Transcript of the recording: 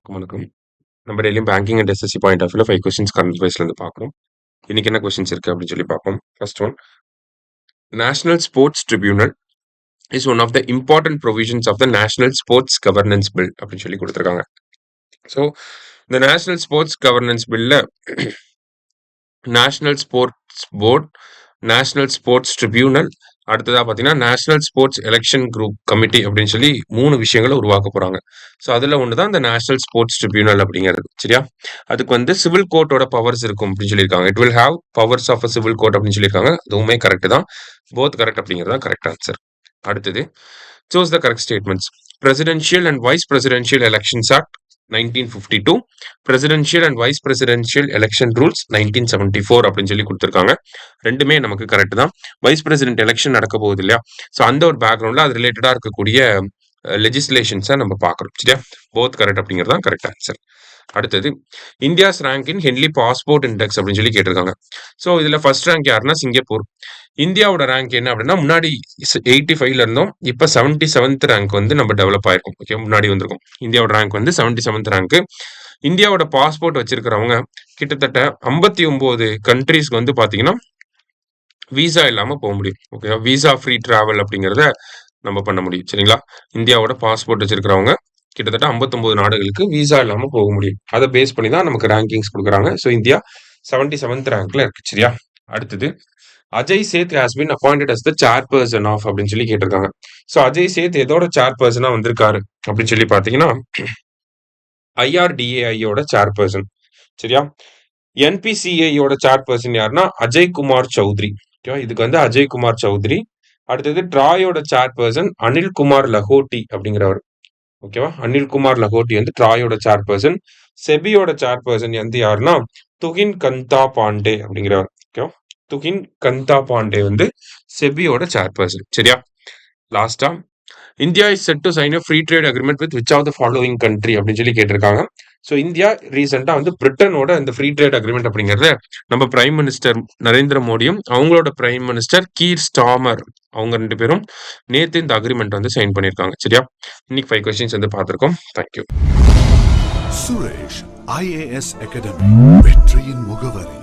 வணக்கம். நம்ம டெய்லியும் banking and SSC point of வியூல 5 கொஸ்டின்ஸ் கரண்ட் அஃபேர்ஸ்ல இருந்து பார்க்குறோம். இன்னைக்கு என்ன கொஸ்டின்ஸ் இருக்கு அப்படின்னு சொல்லி பார்ப்போம். First one, national sports tribunal is one of the important provisions of the national sports governance bill அப்படின்னு சொல்லி கொடுத்துருக்காங்க. ஸோ இந்த நேஷனல் ஸ்போர்ட்ஸ் கவர்னன்ஸ் பில்ல national sports board, national sports tribunal, அடுத்ததாக பார்த்தீங்கன்னா national sports election group committee அப்படின்னு சொல்லி 3 விஷயங்களை உருவாக்க போறாங்க. ஸோ அதில் ஒன்று தான் இந்த நேஷனல் ஸ்போர்ட்ஸ் ட்ரிபியூனல் அப்படிங்கிறது. சரியா? அதுக்கு வந்து சிவில் கோர்ட்டோட பவர்ஸ் இருக்கும் அப்படின்னு சொல்லியிருக்காங்க. It will have powers of a civil court அப்படின்னு சொல்லியிருக்காங்க. அதுவுமே கரெக்ட் தான். போத் கரெக்ட் அப்படிங்கிறது தான் கரெக்ட் ஆன்சர். அடுத்தது, choose the correct statements. Presidential and vice presidential elections act 1952, presidential and vice presidential election rules 1974 அப்படின்னு சொல்லி கொடுத்துருக்காங்க. ரெண்டுமே நமக்கு கரெக்ட் தான். வைஸ் பிரசிடென்ட் எலெக்ஷன் நடக்க போகுது இல்லையா? ஸோ அந்த ஒரு பேக்ரவுண்ட்ல அது ரிலேட்டடா இருக்கக்கூடிய லெஜிஸ்லேஷன்ஸை நம்ம பார்க்குறோம். சரியா? போத் கரெக்ட் அப்படிங்கிறது தான் கரெக்ட் ஆன்சர். அடுத்தது, இந்தியாஸ் ரேங்க் இன் ஹென்லி பாஸ்போர்ட் இண்டெக்ஸ் அப்படின்னு சொல்லி கேட்டிருக்காங்க. ஸோ இதுல ஃபர்ஸ்ட் ரேங்க் யாருன்னா சிங்கப்பூர். இந்தியாவோட ரேங்க் என்ன அப்படின்னா, முன்னாடி 85ல இருந்தோம், இப்போ 77th ரேங்க் வந்து நம்ம டெவலப் ஆயிருக்கும். ஓகே, முன்னாடி வந்திருக்கும். இந்தியாவோட ரேங்க் வந்து 77th ரேங்க். இந்தியாவோட பாஸ்போர்ட் வச்சிருக்கிறவங்க கிட்டத்தட்ட 59 கண்ட்ரீஸ்க்கு வந்து பாத்தீங்கன்னா விசா இல்லாம போக முடியும். ஓகே, விசா ஃப்ரீ டிராவல் அப்படிங்கிறத நம்ம பண்ண முடியும். சரிங்களா? இந்தியாவோட பாஸ்போர்ட் வச்சிருக்கிறவங்க கிட்டத்தட்ட 59 நாடுகளுக்கு விசா இல்லாம போக முடியும். அதை பேஸ் பண்ணி தான் நமக்கு ரேங்கிங்ஸ் கொடுக்குறாங்க. ஸோ இந்தியா 77th ரேங்க்ல இருக்கு. சரியா? அடுத்தது, Ajay Seth has been appointed as the chairperson of அப்படின்னு சொல்லி கேட்டிருக்காங்க. ஸோ அஜய் சேத் எதோட சேர்பர்சனா வந்திருக்காரு அப்படின்னு சொல்லி பாத்தீங்கன்னா, IRDAIயோட சேர்பர்சன். சரியா? NPCIயோட சேர்பர்சன் யாருன்னா அஜய் குமார் சௌத்ரி. ஓகேவா? இதுக்கு வந்து அஜய் குமார் சௌத்ரி. அடுத்தது, ட்ராயோட சேர்பர்சன் அனில் குமார் லஹோட்டி அப்படிங்கிறவர். ஓகேவா? அனில் குமார் லஹோட்டி வந்து ட்ராயோட சேர்பர்சன். செபியோட சேர்பர்சன் வந்து யாருன்னா துகின் கந்தா பாண்டே அப்படிங்கிறவர். ஓகேவா? துகின் கந்தா பாண்டே வந்து செபியோட சேர்பர்சன். சரியா? லாஸ்டா, India is set to sign a free trade agreement with which of the following country அப்படின்னு சொல்லி கேட்டிருக்காங்க. ஸோ இந்தியா ரீசெண்டா வந்து பிரிட்டனோட இந்த ஃப்ரீ ட்ரேட் அக்ரிமெண்ட் அப்படிங்கறத நம்ம பிரைம் மினிஸ்டர் நரேந்திர மோடியும் அவங்களோட பிரைம் மினிஸ்டர் கீர் ஸ்டாமர் அவங்க 2 பேரும் நேத்து இந்த அக்ரிமெண்ட் வந்து சைன் பண்ணியிருக்காங்க. சரியா? இன்னைக்கு 5 கொஸ்டின்ஸ் வந்து பார்த்திருக்கோம். தேங்க்யூ. சுரேஷ் IAS அகாடமி, வெற்றியின் முகவரி.